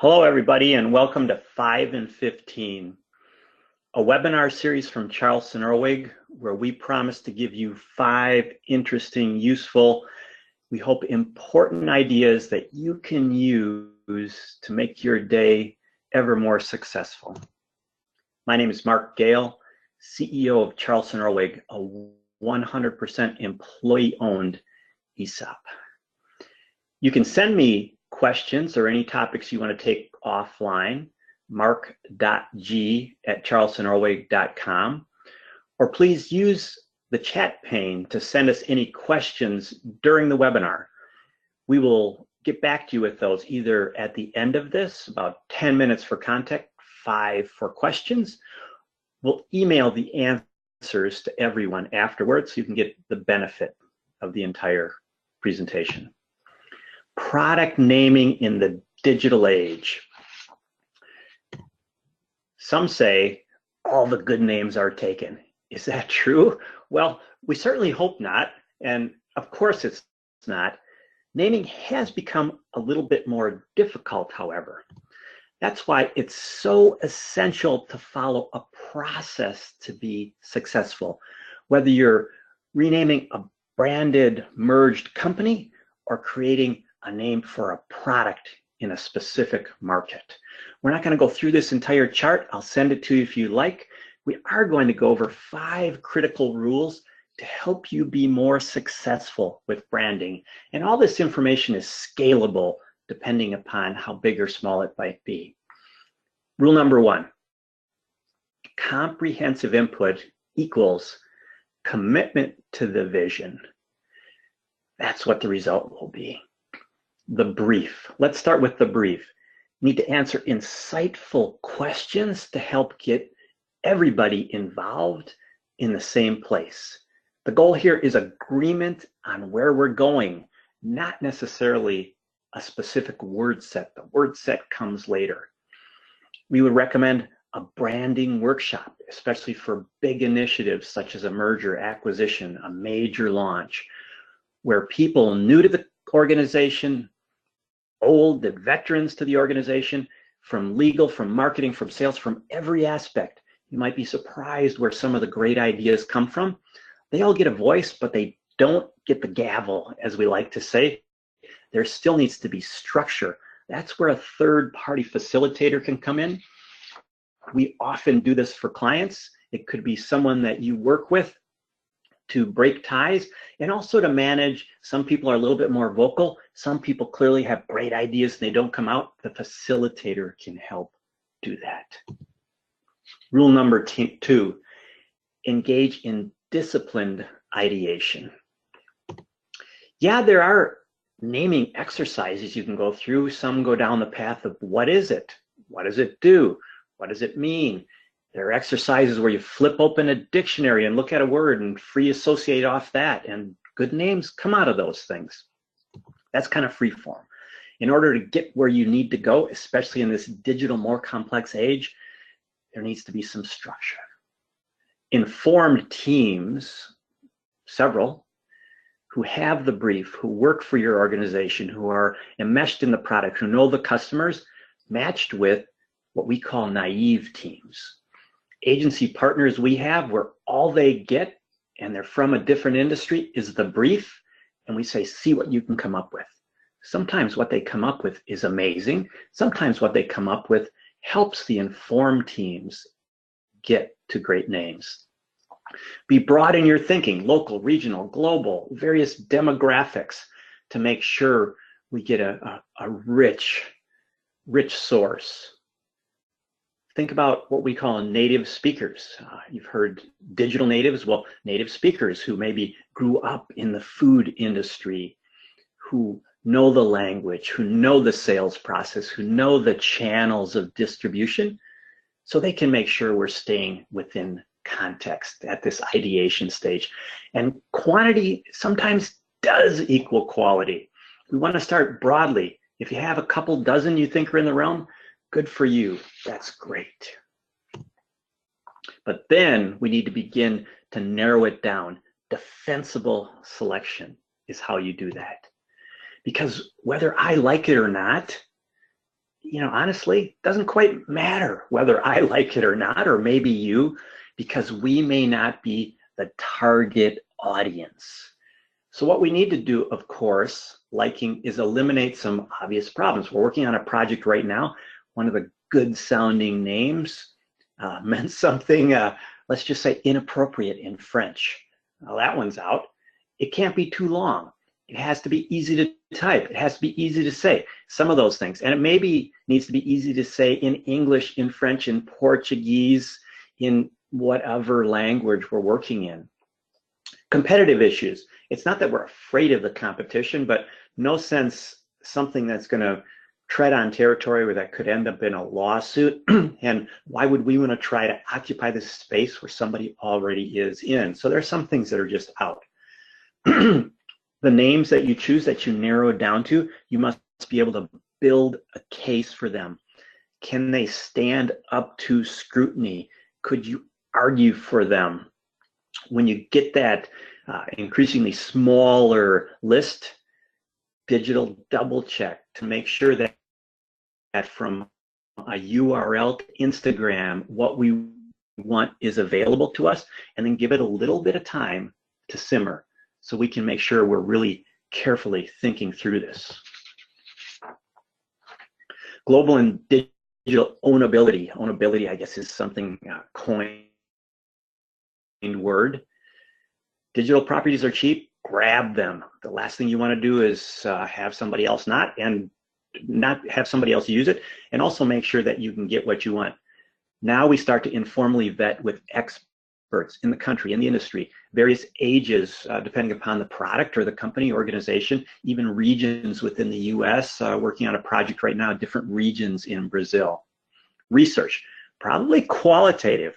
Hello, everybody, and welcome to 5 and 15, a webinar series from Charleston Irwig, where we promise to give you 5 interesting, useful, we hope important ideas that you can use to make your day ever more successful. My name is Mark Gale, CEO of Charleston Irwig, a 100% employee-owned ESOP. You can send me questions or any topics you want to take offline, mark.g@charlestonirwig.com, or please use the chat pane to send us any questions during the webinar. We will get back to you with those either at the end of this, about 10 minutes for contact, 5 for questions. We'll email the answers to everyone afterwards so you can get the benefit of the entire presentation. Product naming in the digital age. Some say all the good names are taken. Is that true? Well, we certainly hope not, and of course it's not. Naming has become a little bit more difficult, however. That's why it's so essential to follow a process to be successful. Whether you're renaming a branded merged company or creating a name for a product in a specific market. We're not going to go through this entire chart. I'll send it to you if you like. We are going to go over 5 critical rules to help you be more successful with branding. And all this information is scalable depending upon how big or small it might be. Rule number 1, comprehensive input equals commitment to the vision. That's what the result will be. The brief. Let's start with the brief. You need to answer insightful questions to help get everybody involved in the same place. The goal here is agreement on where we're going, not necessarily a specific word set. The word set comes later. We would recommend a branding workshop, especially for big initiatives such as a merger, acquisition, a major launch, where people new to the organization, old, the veterans to the organization, from legal, from marketing, from sales, from every aspect. You might be surprised where some of the great ideas come from. They all get a voice, but they don't get the gavel, as we like to say. There still needs to be structure. That's where a third-party facilitator can come in. We often do this for clients. It could be someone that you work with to break ties and also to manage. Some people are a little bit more vocal. Some people clearly have great ideas and they don't come out. The facilitator can help do that. Rule number 2, engage in disciplined ideation. Yeah, there are naming exercises you can go through. Some go down the path of what is it? What does it do? What does it mean? There are exercises where you flip open a dictionary and look at a word and free associate off that, and good names come out of those things. That's kind of free form. In order to get where you need to go, especially in this digital, more complex age, there needs to be some structure. Informed teams, several, who have the brief, who work for your organization, who are enmeshed in the product, who know the customers, matched with what we call naive teams. Agency partners we have where all they get, and they're from a different industry, is the brief, and we say, see what you can come up with. Sometimes what they come up with is amazing. Sometimes what they come up with helps the informed teams get to great names. Be broad in your thinking, local, regional, global, various demographics, to make sure we get a rich source. Think about what we call native speakers. You've heard digital natives. Well, native speakers who maybe grew up in the food industry, who know the language, who know the sales process, who know the channels of distribution, so they can make sure we're staying within context at this ideation stage. And quantity sometimes does equal quality. We want to start broadly. If you have a couple dozen you think are in the realm, good for you. That's great. But then we need to begin to narrow it down. Defensible selection is how you do that. Because whether I like it or not, honestly, doesn't quite matter whether I like it or not, or maybe you, because we may not be the target audience. So what we need to do, of course, liking, is eliminate some obvious problems. We're working on a project right now. One of the good sounding names meant something, let's just say, inappropriate in French. Well, that one's out. It can't be too long. It has to be easy to type. It has to be easy to say, some of those things. And it maybe needs to be easy to say in English, in French, in Portuguese, in whatever language we're working in. Competitive issues. It's not that we're afraid of the competition, but no sense something that's going to tread on territory where that could end up in a lawsuit. And why would we want to try to occupy this space where somebody already is in? So there's some things that are just out. The names that you choose, that you narrow down to, you must be able to build a case for them. Can they stand up to scrutiny? Could you argue for them? When you get that increasingly smaller list, digital double check to make sure that from a URL to Instagram, what we want is available to us, and then give it a little bit of time to simmer so we can make sure we're really carefully thinking through this. Global and digital ownability. Ownability, I guess, is something coined word. Digital properties are cheap. Grab them. The last thing you want to do is have somebody else not have somebody else use it, and also make sure that you can get what you want. Now we start to informally vet with experts in the country, in the industry, various ages, depending upon the product or the company, organization, even regions within the US, working on a project right now, different regions in Brazil. Research, probably qualitative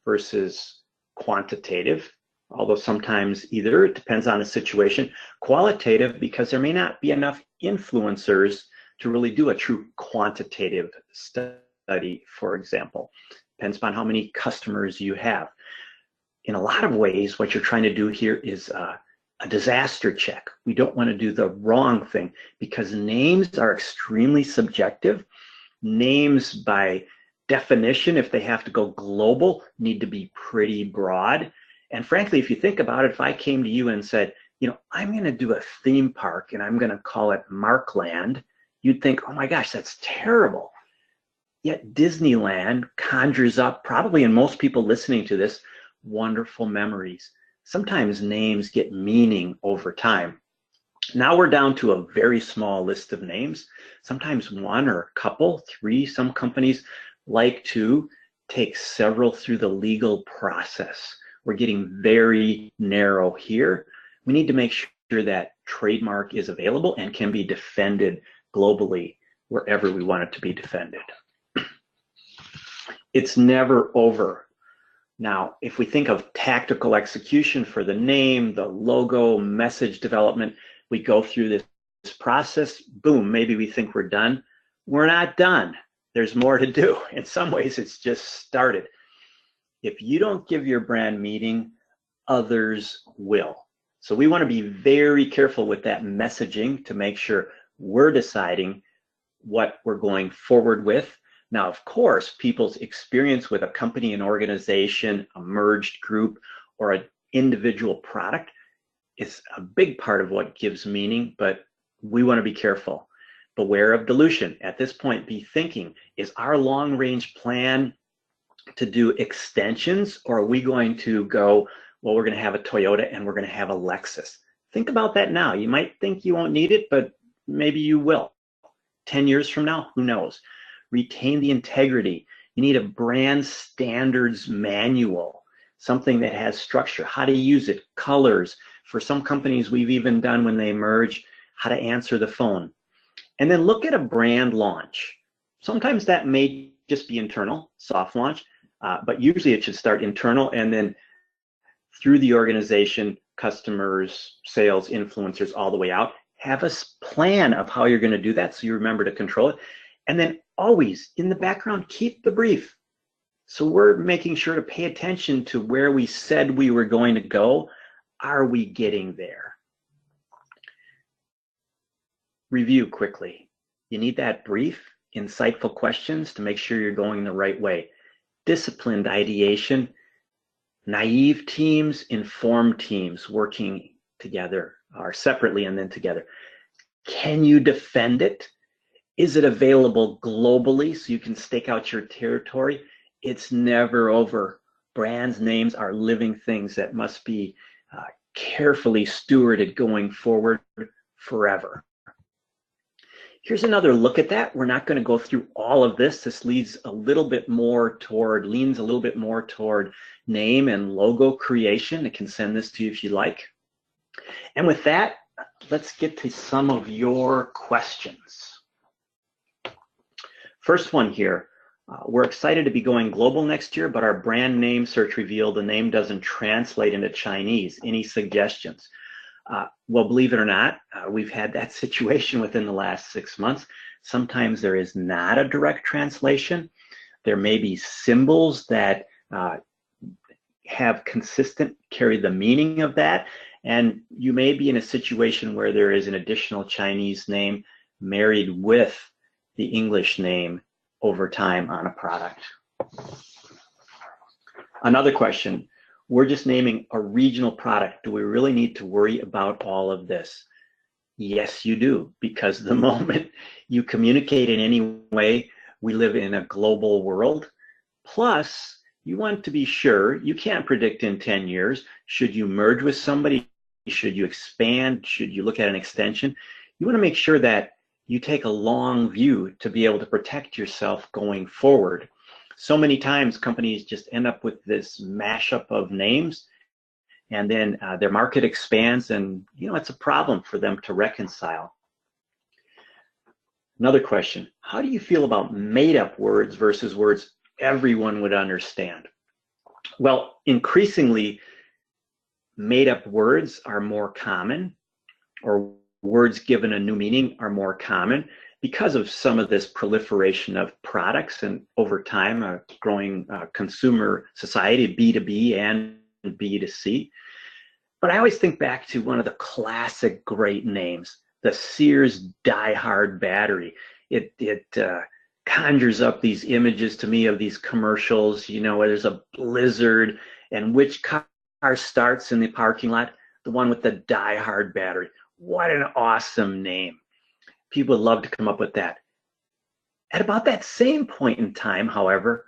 versus quantitative, although sometimes either, it depends on the situation. Qualitative, because there may not be enough influencers to really do a true quantitative study, for example. Depends upon how many customers you have. In a lot of ways, what you're trying to do here is a disaster check. We don't want to do the wrong thing, because names are extremely subjective. Names, by definition, if they have to go global, need to be pretty broad. And frankly, if you think about it, if I came to you and said, I'm going to do a theme park and I'm going to call it Markland, you'd think, oh my gosh, that's terrible. Yet Disneyland conjures up, probably in most people listening to this, wonderful memories. Sometimes names get meaning over time. Now we're down to a very small list of names, sometimes one or a couple, three. Some companies like to take several through the legal process. We're getting very narrow here. We need to make sure that trademark is available and can be defended globally wherever we want it to be defended. It's never over. Now, if we think of tactical execution for the name, the logo, message development, we go through this process, boom, maybe we think we're done. We're not done. There's more to do. In some ways, it's just started. If you don't give your brand meaning, others will. So we want to be very careful with that messaging to make sure we're deciding what we're going forward with. Now, of course, people's experience with a company, an organization, a merged group, or an individual product is a big part of what gives meaning, but we want to be careful. Beware of dilution. At this point, be thinking, is our long-range plan to do extensions, or are we going to go, well, we're going to have a Toyota and we're going to have a Lexus? Think about that now. You might think you won't need it, but maybe you will. 10 years from now, who knows? Retain the integrity. You need a brand standards manual, something that has structure, how to use it, colors. For some companies, we've even done, when they merge, how to answer the phone. And then look at a brand launch. Sometimes that may just be internal, soft launch, but usually it should start internal and then through the organization, customers, sales, influencers, all the way out. Have a plan of how you're going to do that so you remember to control it. And then always in the background, keep the brief. So we're making sure to pay attention to where we said we were going to go. Are we getting there? Review quickly. You need that brief insightful questions to make sure you're going the right way. Disciplined ideation, naive teams, informed teams working together or separately and then together. Can you defend it? Is it available globally so you can stake out your territory? It's never over. Brands' names are living things that must be carefully stewarded going forward forever. Here's another look at that. We're not going to go through all of this. This leans a little bit more toward name and logo creation. I can send this to you if you like. And with that, let's get to some of your questions. First one here. We're excited to be going global next year, but our brand name search revealed the name doesn't translate into Chinese. Any suggestions? Well, believe it or not, we've had that situation within the last 6 months. Sometimes there is not a direct translation. There may be symbols that carry the meaning of that. And you may be in a situation where there is an additional Chinese name married with the English name over time on a product. Another question, we're just naming a regional product. Do we really need to worry about all of this? Yes, you do, because the moment you communicate in any way, we live in a global world. Plus, you want to be sure, you can't predict in 10 years, should you merge with somebody, should you expand, should you look at an extension? You want to make sure that you take a long view to be able to protect yourself going forward. So many times companies just end up with this mashup of names, and then their market expands, and it's a problem for them to reconcile. Another question, how do you feel about made-up words versus words everyone would understand? Well, increasingly, made-up words are more common, or words given a new meaning are more common because of some of this proliferation of products and over time a growing consumer society, B2B and B2C. But I always think back to one of the classic great names, the Sears Die Hard battery. It conjures up these images to me of these commercials, where there's a blizzard and which car starts in the parking lot? The one with the Die Hard battery. What an awesome name. People would love to come up with that. At about that same point in time, however,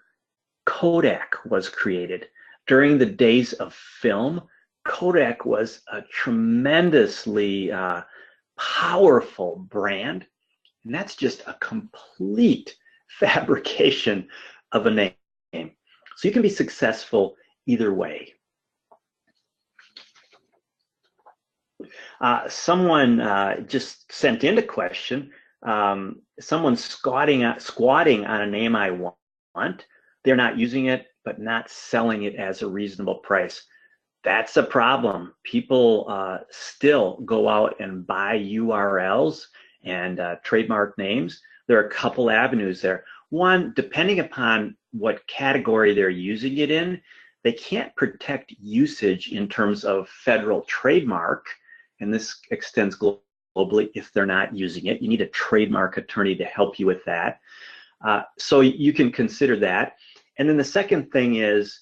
Kodak was created. During the days of film, Kodak was a tremendously powerful brand, and that's just a complete fabrication of a name. So you can be successful either way. Someone just sent in a question. Someone's squatting on a name I want. They're not using it, but not selling it as a reasonable price. That's a problem. People still go out and buy URLs and trademark names. There are a couple avenues there. One, depending upon what category they're using it in, they can't protect usage in terms of federal trademark. And this extends globally if they're not using it. You need a trademark attorney to help you with that. So you can consider that. And then the second thing is,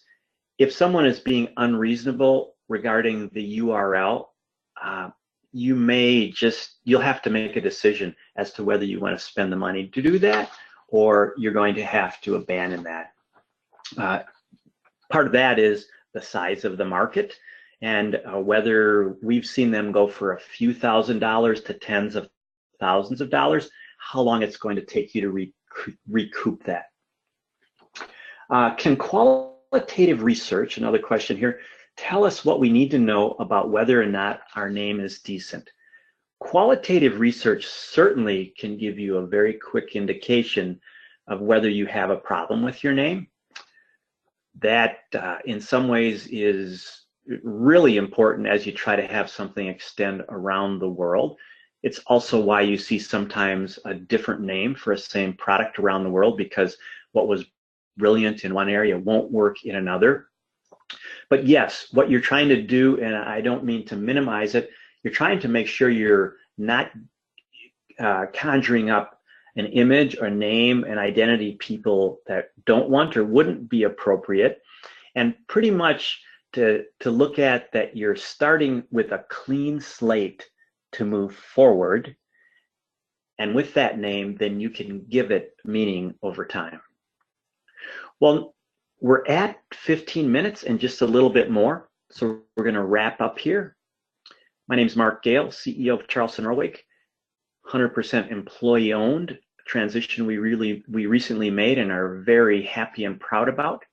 if someone is being unreasonable regarding the URL, you'll have to make a decision as to whether you want to spend the money to do that, or you're going to have to abandon that. Part of that is the size of the market, and whether we've seen them go for a few $1,000s to tens of thousands of dollars, how long it's going to take you to recoup that. Can qualitative research, another question here, tell us what we need to know about whether or not our name is decent? Qualitative research certainly can give you a very quick indication of whether you have a problem with your name. That in some ways is really important as you try to have something extend around the world. It's also why you see sometimes a different name for a same product around the world, because what was brilliant in one area won't work in another. But yes, what you're trying to do, and I don't mean to minimize it, you're trying to make sure you're not conjuring up an image or name, an identity people that don't want or wouldn't be appropriate, and pretty much to look at that you're starting with a clean slate to move forward. And with that name, then you can give it meaning over time. Well, we're at 15 minutes and just a little bit more. So we're going to wrap up here. My name is Mark Gale, CEO of Charleston Rowwick, 100% employee owned, transition we recently made and are very happy and proud about.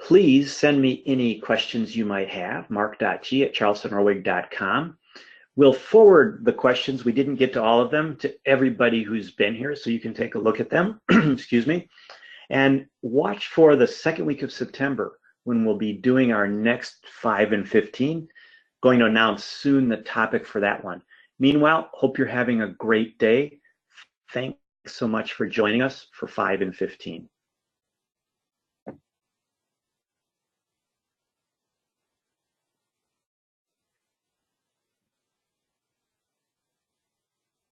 Please send me any questions you might have, mark.g@charlestonrowwick.com. We'll forward the questions. We didn't get to all of them to everybody who's been here, so you can take a look at them. Excuse me. And watch for the second week of September when we'll be doing our next 5 and 15. Going to announce soon the topic for that one. Meanwhile, hope you're having a great day. Thanks so much for joining us for 5 and 15.